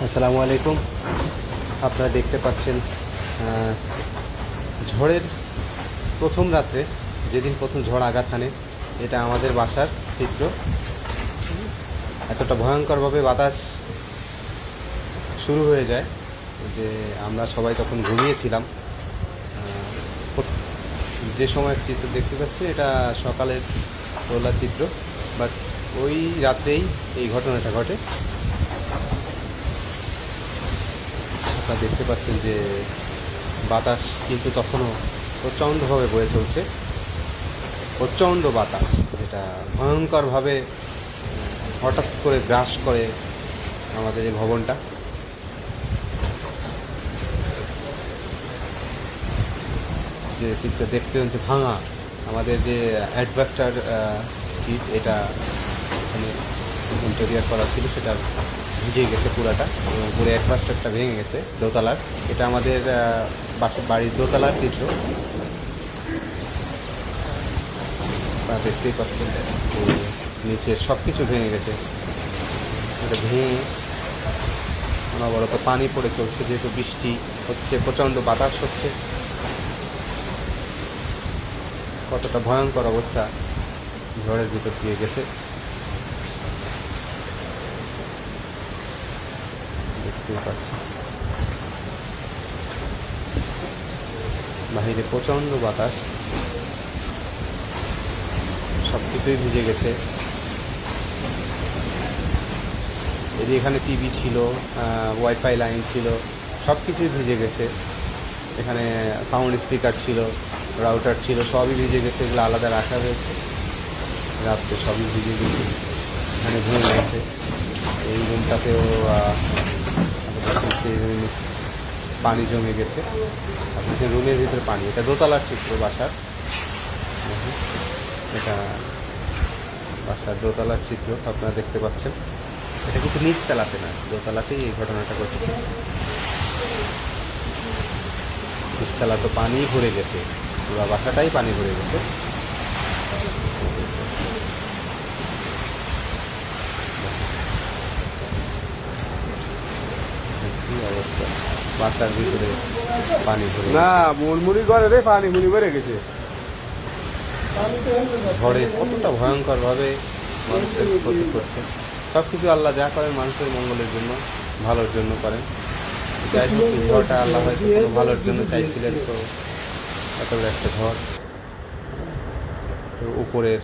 আসসালামু আলাইকুম। আপনারা দেখতে পাচ্ছেন ঝড়ের প্রথম রাত্রে, যেদিন প্রথম ঝড় আঘাত হানে, এটা আমাদের বাসার চিত্র। এতটা ভয়ঙ্করভাবে বাতাস শুরু হয়ে যায় যে আমরা সবাই তখন ঘুমিয়েছিলাম। যে সময়ের চিত্র দেখতে পাচ্ছি এটা সকালের তোলা চিত্র, বাট ওই রাত্রেই এই ঘটনাটা ঘটে। আপনারা দেখতে পাচ্ছেন যে বাতাস কিন্তু তখনও প্রচণ্ডভাবে বয়ে চলছে, প্রচণ্ড বাতাস, যেটা ভয়ঙ্করভাবে হঠাৎ করে গ্রাস করে আমাদের এই ভবনটা। যে চিত্র দেখতে হচ্ছে ভাঙা, আমাদের যে অ্যাডভাস্টার চিট, এটা এখানে ইন্টেরিয়ার করা ছিল, সেটা ভিজে গেছে পুরাটা, এবং পুরো অ্যাডভাস্টারটা ভেঙে গেছে দোতলার। এটা আমাদের বাড়ির দোতলার চিত্র। আপনারা দেখতেই পাচ্ছেন যে নিচের সব কিছু ভেঙে গেছে। এটা ভেঙে অনবরত পানি পড়ে চলছে, যেহেতু বৃষ্টি হচ্ছে, প্রচণ্ড বাতাস হচ্ছে। কতটা ভয়ঙ্কর অবস্থা ঝড়ের ভিতর দিয়ে গেছে দেখতেই পাচ্ছি। বাহিরে প্রচণ্ড বাতাস, সব কিছুই ভিজে গেছে। এদিকে এখানে টিভি ছিল, ওয়াইফাই লাইন ছিল, সব কিছুই ভিজে গেছে। এখানে সাউন্ড স্পিকার ছিল, রাউটার ছিল, সবই ভিজে গেছে। এগুলো আলাদা রাখা হয়েছে, রাত্রে সবই ভিজে গেছে। এখানে ভেঙে গেছে। এই রুমটাতেও সেই রুমে পানি জমে গেছে। আপনাদের রুমের ভিতরে পানি। এটা দোতলার চিত্র বাসার, এটা বাসার দোতলার চিত্র আপনারা দেখতে পাচ্ছেন। এটা কিন্তু নিচতলাতে না, দোতলাতেই এই ঘটনাটা ঘটেছে। নিচতলা তো পানি ভরে গেছে, পুরো বাসাটাই পানি ভরে গেছে। কি অবস্থা, বাসার ভিতরে পানি ভরে না মুড়মুড়ি করে রে, পানি মুড়ি ভরে গেছে। ঝড়ে কতটা ভয়ঙ্করভাবে মানুষের ক্ষতি করছে। সব কিছু আল্লাহ যা করেন মানুষের মঙ্গলের জন্য, ভালোর জন্য করেন। যাই হোক, এই ঝড়টা আল্লাহ হয়তো কোনো ভালোর জন্য চাইছিলেন, তো এত বড় একটা ঝড়। তো উপরের